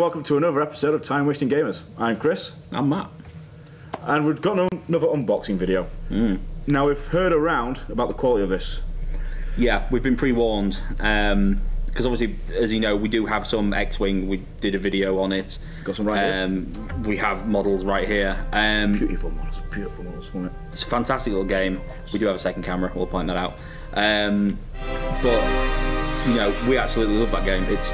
welcome to another episode of Time Wasting Gamers. I'm Chris. I'm Matt. And we've got another unboxing video. Now, we've heard around about the quality of this. Yeah, we've been pre-warned, because obviously, as you know, we do have some X-Wing. We did a video on it. Got some right here. We have models right here. Beautiful models, isn't it? It's a fantastic little game. We do have a second camera, we'll point that out. But, you know, we absolutely love that game. It's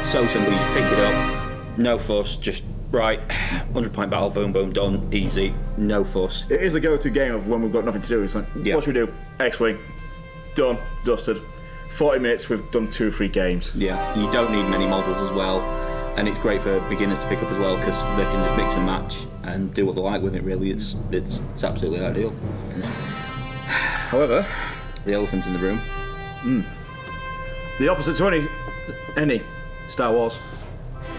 so simple, you just pick it up, no fuss, just right, 100-point battle, boom, boom, done, easy, no fuss. It is the go-to game of when we've got nothing to do. It's like, what should we do? X-Wing, done, dusted. 40 minutes, we've done 2 or 3 games. Yeah, you don't need many models as well, and it's great for beginners to pick up as well because they can just mix and match and do what they like with it. Really, it's absolutely ideal. However, the elephant in the room. The opposite to any Star Wars,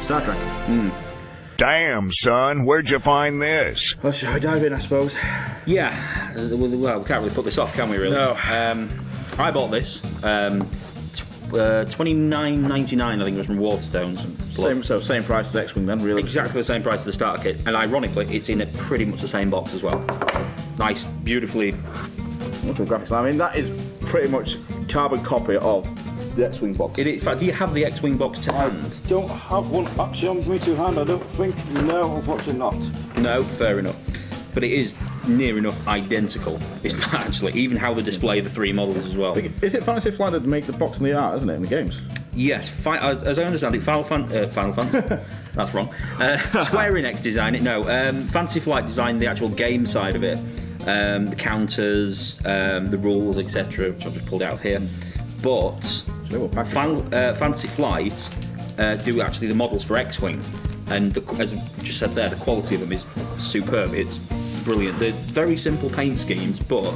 Star Trek. Damn, son, where'd you find this? Well, shall I dive in, I suppose? Yeah, well, we can't really put this off, can we? Really? No. I bought this. $29.99, I think it was from Waterstones. Same price as X-Wing then, really. Exactly the same price as the starter kit, and ironically, it's in pretty much the same box as well. Nice, beautifully. Wonderful graphics. I mean, that is pretty much carbon copy of the X-Wing box. In fact, do you have the X-Wing box to hand? Don't have one actually on me to hand. I don't think. No, unfortunately not. No, fair enough. But it is near enough identical. It's not actually, even how they display the 3 models as well. Is it Fantasy Flight that make the box and the art, isn't it, in the games? Yes, as I understand it, Final Fantasy. That's wrong. Square Enix designed it. No, Fantasy Flight designed the actual game side of it, the counters, the rules, etc., which I've just pulled out here. But Fantasy Flight do actually the models for X-Wing, and as I just said there, the quality of them is superb. It's brilliant. They're very simple paint schemes, but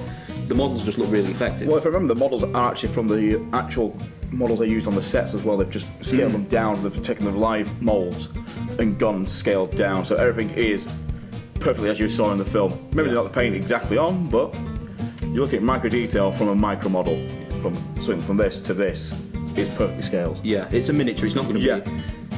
the models just look really effective. Well, if I remember, the models are actually from the actual models they used on the sets as well. They've just scaled them down. They've taken the live molds and gone scaled down, so everything is perfectly as you saw in the film. Maybe not the paint exactly on, but you look at micro detail from a micro model, from swing from this to this, is perfectly scaled. Yeah, it's a miniature. It's not going to be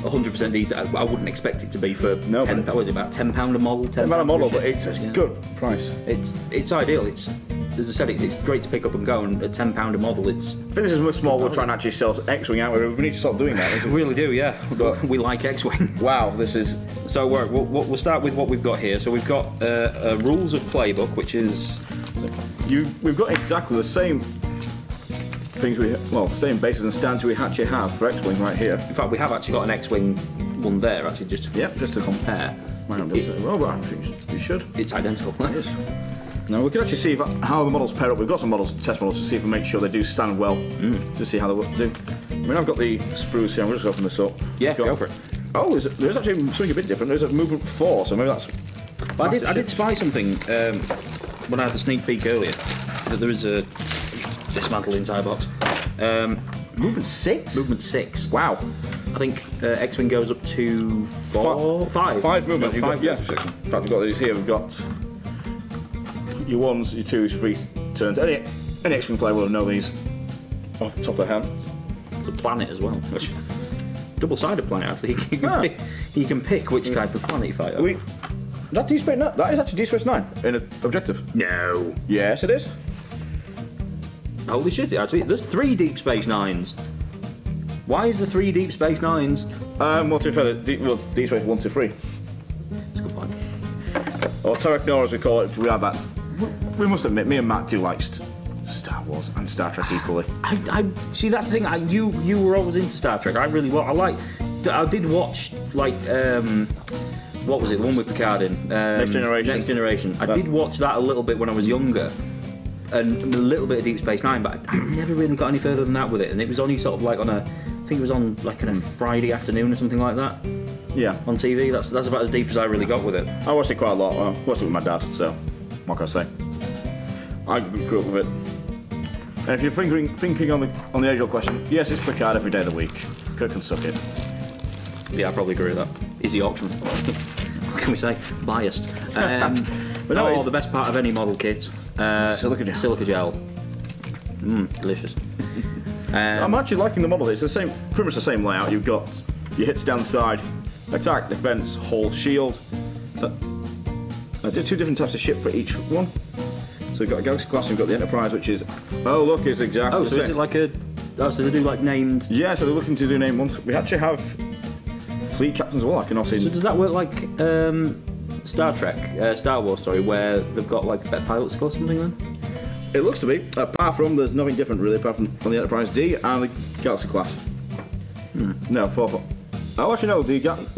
100% detail. I wouldn't expect it to be for what was it, about £10 a model? £10 a model, but it's a good price. It's ideal. It's, as I said, it's great to pick up and go, and at £10 a model, it's... I think this is much small. We'll try and actually sell X-Wing out. We need to stop doing that. We really do, yeah. But we like X-Wing. Wow, this is... So we'll start with what we've got here. So we've got a Rules of Playbook, which is... We've got exactly the same things same bases and stands we actually have for X-Wing right here. In fact, we have actually got an X-Wing one there, actually, just to compare. We should. It's identical. Now we can actually see how the models pair up. We've got some test models to see if we make sure they do stand well, to see how they do. I mean, I've got the sprues here. I'm just going to open this up. Yeah, go for it. Oh, there's actually something a bit different. There's a movement 4, so maybe that's... Well, I did spy something when I had the sneak peek earlier, that there is a dismantled entire box. Movement 6? Movement 6. Wow. I think X-Wing goes up to 5. 5 movement. No, 5. In fact, we've got these here. We've got your 1s, your 2s, your 3 turns. Any X-Wing player will know these off the top of their head. It's a planet as well. Double-sided planet, actually. You can pick which type of planet you fight over. That is actually Deep Space Nine in an objective. No. Yes, it is. Holy shit, actually. There's 3 Deep Space Nines. Why is there 3 Deep Space Nines? Well, to be fair, Deep Space 1, 2, 3. That's a good point. Or Terra Nora, as we call it. We have that. We must admit, me and Matt do like Star Wars and Star Trek equally. I see, that's the thing. You were always into Star Trek. I really was. I did watch, like, what was it? The one with Picard in? Next Generation. Next Generation. I did watch that a little bit when I was younger. And a little bit of Deep Space Nine, but I never really got any further than that with it. And it was only sort of like I think it was on like a Friday afternoon or something like that. Yeah. On TV. That's about as deep as I really got with it. I watched it quite a lot. I watched it with my dad, so what can I say? I grew up with it. And if you're thinking on the age-old question, yes, it's Picard every day of the week. Kirk can suck it. Yeah, I probably agree with that. Easy option. What can we say? Biased. But no, the best part of any model kit. Silica gel. Silica gel. Delicious. I'm actually liking the model. It's the same, pretty much the same layout. You've got your hits down the side, attack, defense, hull, shield. So I did 2 different types of ship for each one. So we've got a Galaxy class and we've got the Enterprise, which is, oh look, it's exactly the so same. is it like a... Oh, so they do like named... Yeah, so they're looking to do name ones. We actually have fleet captains as well. I can also... So does that work like Star Trek, Star Wars, sorry, where they've got like a better pilot skill or something then? It looks to be. Apart from, there's nothing different really, apart from on the Enterprise D and the Galaxy class. No, 4. Oh, actually no, the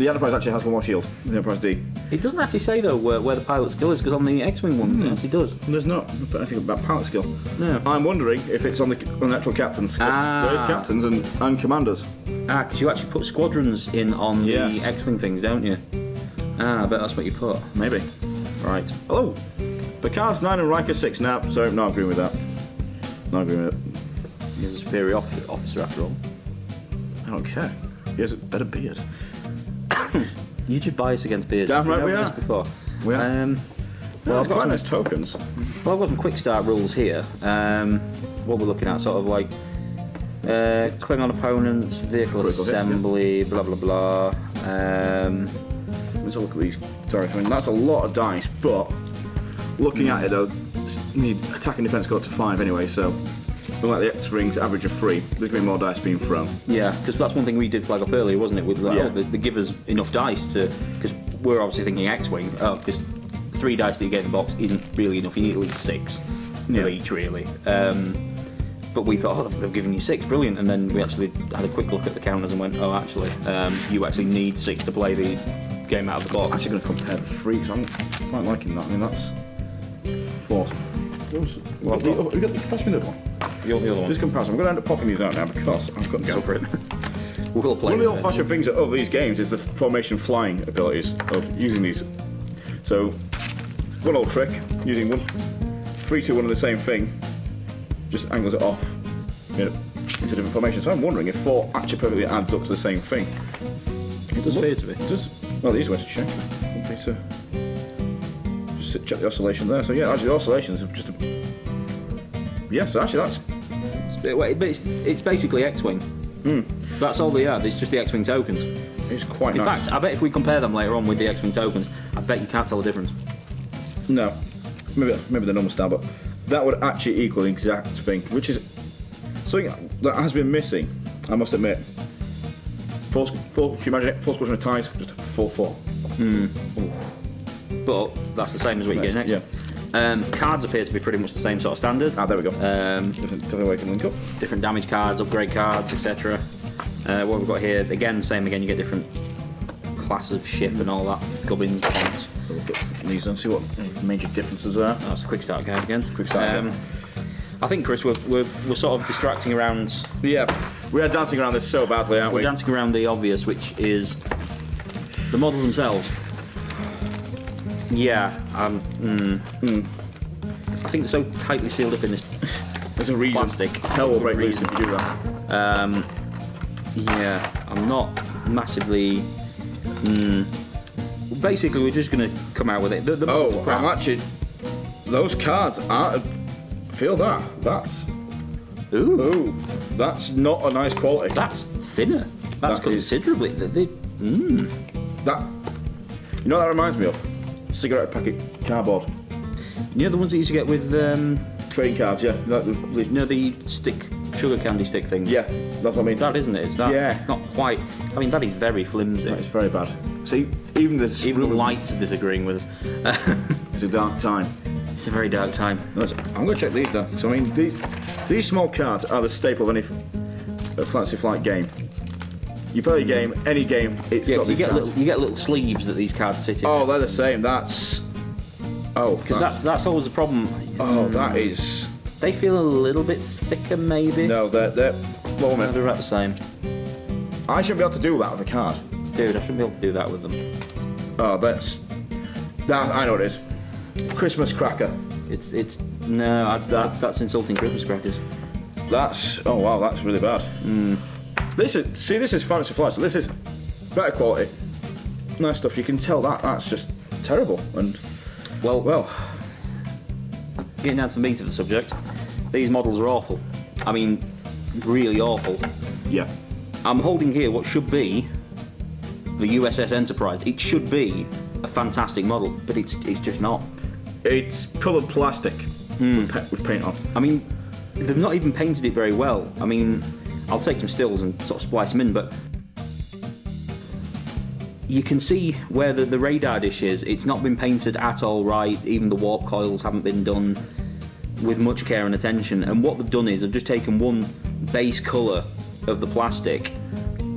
Enterprise actually has 1 more shield. The Enterprise D. It doesn't actually say though where the pilot skill is, because on the X-Wing one it actually does. There's not anything about pilot skill. No. I'm wondering if it's on the actual captains. 'Cause there is captains and commanders. Because you actually put squadrons in on the X-Wing things, don't you? I bet that's what you put. Maybe. Right. Hello. Picard's 9 and Riker 6 now. Sorry, not agreeing with that. Not agreeing with it. He's a superior officer after all. I don't care. He has a better beard. You just bias against beards. Damn right we This are. before. We are. Well, I've got nice tokens. I've got some quick start rules here. What we're looking at, sort of like Klingon opponents, vehicle Critical hits, assembly, blah blah blah. Let's have a look at these. Sorry, I mean that's a lot of dice, but looking at it though, the attack and defense go up to 5 anyway, so unlike the X-Rings average of 3, there's going to be more dice being thrown. Yeah, because that's one thing we did flag up earlier, wasn't it? With like, Yeah. they give us enough dice to, because we're obviously thinking X-Wing. Oh, because 3 dice that you get in the box isn't really enough. You need at least 6 of each, really. But we thought, oh, they've given you 6, brilliant. And then we actually had a quick look at the counters and went, oh, actually, you actually need 6 to play the game out of the box. I'm actually going to compare the 3 because I'm quite liking that. I mean, that's 4. Well, you pass me the other one. You're the other one. This comparison, I'm going to end up popping these out now because I've got to go for it. We'll play One of the with it. old-fashioned things of these games is the formation flying abilities of using these. So, one old trick, using 3, 2, 1 of the same thing, just angles it off into different formations. So I'm wondering if 4 actually perfectly adds up to the same thing. It does appear to be. It does. Well, the easy way to check would be to just check the oscillation there. So yeah, actually the oscillations are just yeah, so actually that's... But it's basically X-Wing. That's all they are. It's just the X-Wing tokens. It's quite In nice. fact, I bet if we compare them later on with the X-Wing tokens, I bet you can't tell the difference. No. Maybe the normal style, but that would actually equal the exact thing, which is something that has been missing, I must admit. Can you imagine it? 4 Squadron of TIEs, just a 4-4. But that's the same as what you get next. Yeah. Cards appear to be pretty much the same sort of standard. Ah, there we go. Different way we can link up. Different damage cards, upgrade cards, etc. What we've got here, again, same again, you get different class of ship and all that, gubbins, points. So we'll look at these and see what major differences there are. That's a quick start guide again. Quick start guide. I think, Chris, we're sort of distracting around. Yeah, we are dancing around this so badly, aren't We're we? dancing around the obvious, which is the models themselves. Yeah, I think they're so tightly sealed up in this. There's a reason. Plastic. Hell will break loose if you do that. Yeah, I'm not massively. Basically, we're just going to come out with it. The models are crap. I'm actually... Those cards are... Feel that. That's... Ooh. That's not a nice quality. That's thinner. That's That is- considerably. That... You know what that reminds me of? Cigarette packet cardboard. You know the ones that you used to get with, Trading cards, yeah. you know, the sugar candy stick things? Yeah, that's what I mean. It's that, isn't it? It's that. Yeah. Not quite. I mean, that is very flimsy. It's very bad. See, even the lights are disagreeing with us. It's a dark time. It's a very dark time. I'm going to check these down. So I mean, these small cards are the staple of any Fantasy Flight game. You play a game, any game, it's got these cards. You get little sleeves that these cards sit in. Oh, they're the same. That's... Oh, because that's always the problem. Oh, that is... They feel a little bit thicker, maybe. No, they're... Well, They're about the same. I shouldn't be able to do that with a card. Dude, I shouldn't be able to do that with them. Oh, that's... That, I know what it is. Christmas cracker. That's insulting Christmas crackers. That's... Oh, wow, that's really bad. This is Fantasy Flight, so this is better quality. Nice stuff. You can tell that's just terrible. And... Well... Getting down to the meat of the subject, these models are awful. I mean, really awful. Yeah. I'm holding here what should be the USS Enterprise. It should be a fantastic model, but it's just not. It's coloured plastic with paint on. I mean, they've not even painted it very well. I mean, I'll take some stills and sort of splice them in, but you can see where the radar dish is. It's not been painted at all right. Even the warp coils haven't been done with much care and attention. And what they've done is they've just taken one base colour of the plastic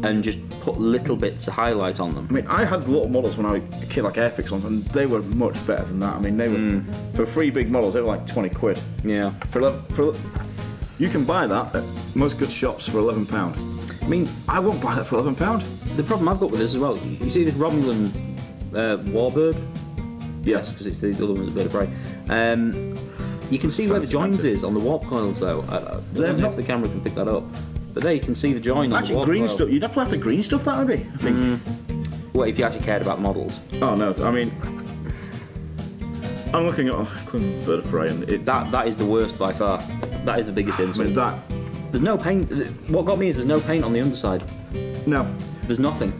and just put little bits of highlight on them. I mean, I had little models when I was a kid, like Airfix ones, and they were much better than that. I mean, they were for 3 big models, they were like 20 quid. Yeah. You can buy that at most good shops for £11. I mean, I won't buy that for £11. The problem I've got with this as well, you see this Romulan warbird? Yes, because it's the other one's a bird of prey. You can see where the joins is on the warp coils, though. I don't know if the camera can pick that up. But there you can see the join on the warp green coil. stuff. You'd have to green stuff that, maybe, I think. Well, if you actually cared about models. Oh, no, I mean, I'm looking at bird of prey, and it's... That is the worst by far. That is the biggest insult. that... There's no paint. What got me is there's no paint on the underside. No. There's nothing.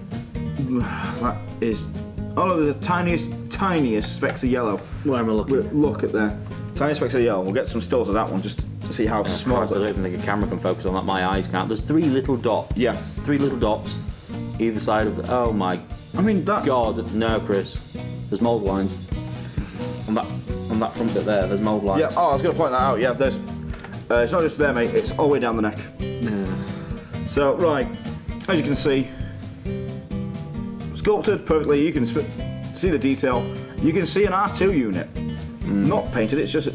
That is... Oh, no, there's the tiniest specks of yellow. Where am I looking? Look at there. Tiny specks of yellow. We'll get some stills of that one just to see how small... I don't even think a camera can focus on that. My eyes can't. There's 3 little dots. Yeah. 3 little dots either side of the... Oh, my... I mean, that's... God, no, Chris. There's mould lines. On that front bit there, there's mould lines. Yeah, oh, I was going to point that out. Yeah, there's... it's not just there, mate. It's all the way down the neck. So, right. As you can see, sculpted perfectly. You can see the detail. You can see an R2 unit. Not painted, it's just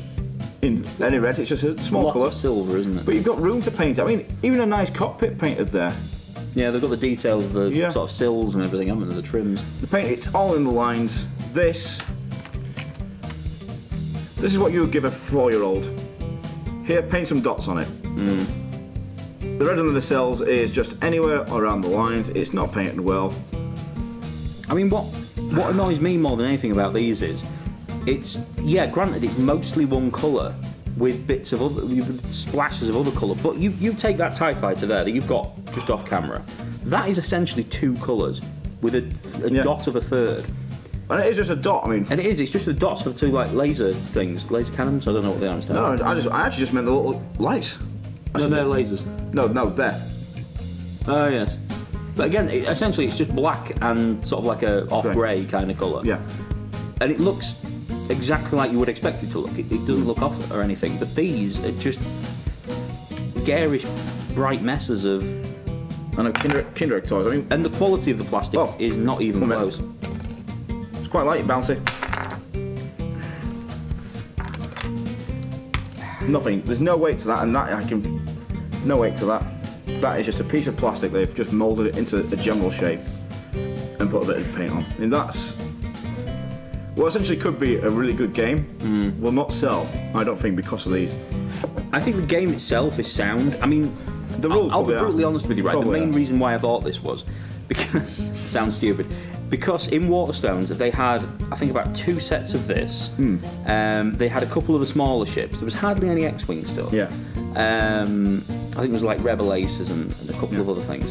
in any red, it's just a small colour. Of silver, isn't it? But you've got room to paint. I mean, even a nice cockpit painted there. Yeah, they've got the details of the sort of sills and everything, haven't they? The trims. The paint, it's all in the lines. This is what you would give a 4-year-old. Here, paint some dots on it. The red under the cells is just anywhere around the lines. It's not painted well. I mean, what annoys me more than anything about these is, granted, it's mostly one colour with bits of other, with splashes of other colour. But you take that TIE Fighter there that you've got just off camera. That is essentially 2 colours with a dot of a third. And it is just a dot. I mean, and it's just the dots for the 2 like laser things, laser cannons. I don't know what they are. No, I actually just meant the little lights. No, they're lasers. No, there. Oh yes. But again, essentially, it's just black and sort of like a off-grey kind of colour. Yeah. And it looks exactly like you would expect it to look. It doesn't look off or anything. But these are just garish, bright messes of... I know, Kinder Egg toys. I mean, and the quality of the plastic is not even close. It's quite light, bouncy. Nothing. There's no weight to that, and no weight to that. That is just a piece of plastic. They've just moulded it into a general shape and put a bit of paint on. I mean, that's what essentially could be a really good game. Will not sell, I don't think, because of these. I think the game itself is sound. I mean, the rules. I'll be brutally honest with you, right? Probably the main reason why I bought this was because sounds stupid. Because in Waterstones they had, I think, about 2 sets of this. They had a couple of the smaller ships. There was hardly any X-wing stuff. Yeah. I think it was like Rebel Aces and a couple of other things.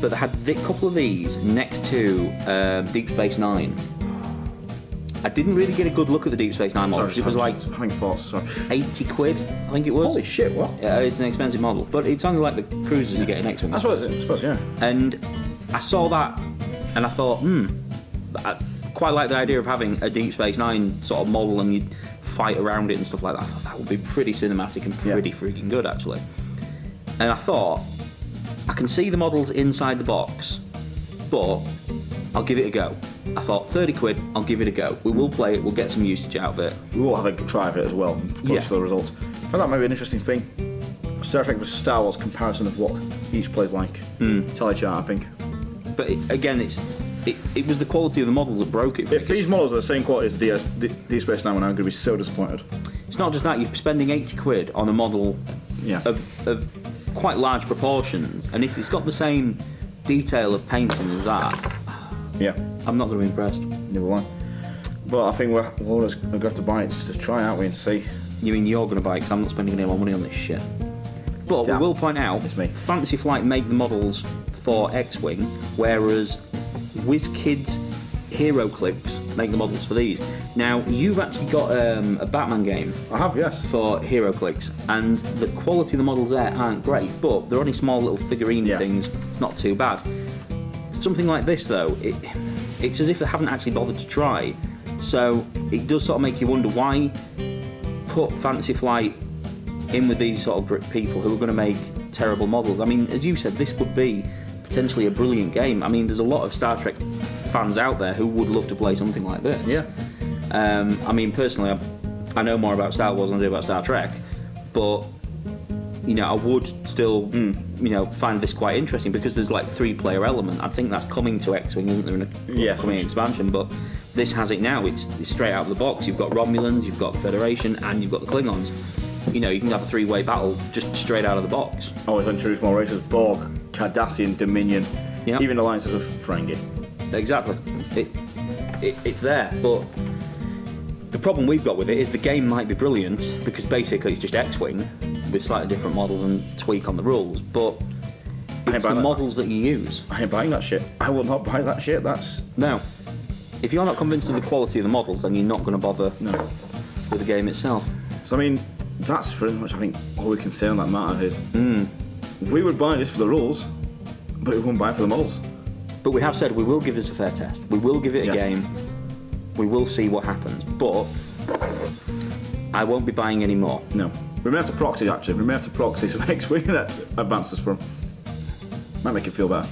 But they had a couple of these next to Deep Space Nine. I didn't really get a good look at the Deep Space Nine model. It was like 80 quid, I think it was. Holy shit, what? Yeah, it's an expensive model. But it's only like the cruisers you get in X-wing. I suppose, yeah. And I saw that and I thought, I quite like the idea of having a Deep Space Nine sort of model and you'd fight around it and stuff like that. I thought that would be pretty cinematic and pretty freaking good, actually. And I thought, I can see the models inside the box, but I'll give it a go. I thought, 30 quid, I'll give it a go. We will play it, we'll get some usage out of it. We will have a try of it as well, and publish the results. I thought that might be an interesting thing. Star Trek vs Star Wars comparison of what each plays like. Telechart, I think. But again, it was the quality of the models that broke it. If these models are the same quality as Deep Space Nine, I'm going to be so disappointed. It's not just that, you're spending 80 quid on a model of quite large proportions, and if it's got the same detail of painting as that, I'm not going to be impressed. Neither will I. But I think we'll just going to have to buy it just to try, aren't we, and see. You mean you're going to buy it because I'm not spending any more money on this shit. But we will point out, it's me. Fantasy Flight make the models for X-Wing, whereas WizKids HeroClix make the models for these. Now, you've actually got a Batman game. I have, yes. For HeroClix, and the quality of the models there aren't great, but they're only small little figurine things. It's not too bad. Something like this, though, it's as if they haven't actually bothered to try. So it does sort of make you wonder why put Fantasy Flight in with these sort of people who are going to make terrible models. I mean, as you said, this would be potentially a brilliant game. I mean, there's a lot of Star Trek fans out there who would love to play something like this. Yeah. I mean, personally, I know more about Star Wars than I do about Star Trek, but you know, I would still, you know, find this quite interesting because there's like 3-player element. I think that's coming to X-Wing, isn't there, in a coming expansion? But this has it now. It's straight out of the box. You've got Romulans, you've got Federation, and you've got the Klingons. You know, you can have a 3-way battle just straight out of the box. Always introduce more races: Borg, Cardassian, Dominion, even alliances of Ferengi. Exactly. It's there, but the problem we've got with it is the game might be brilliant because basically it's just X-Wing with slightly different models and tweak on the rules, but it's the models that you use. I ain't buying that shit. I will not buy that shit. No. If you're not convinced of the quality of the models, then you're not going to bother with the game itself. So I mean, that's pretty much, I think, all we can say on that matter is we would buy this for the rules, but we wouldn't buy it for the models. But we have said we will give this a fair test. We will give it a game. We will see what happens, but I won't be buying any more. No. We may have to proxy, actually. We may have to proxy some X-Wing advances from. Might make it feel better.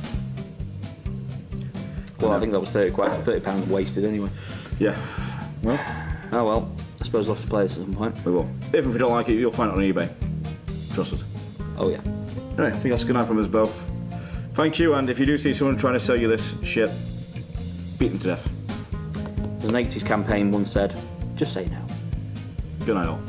Well, I think that was £30 wasted anyway. Yeah. Well. Oh well. I suppose we'll have to play this at some point. We will. If we don't like it, you'll find it on eBay. Trust us. Oh yeah. Anyway, I think that's good night from us both. Thank you, and if you do see someone trying to sell you this shit, beat them to death. As an 80s campaign once said, just say no. Good night all.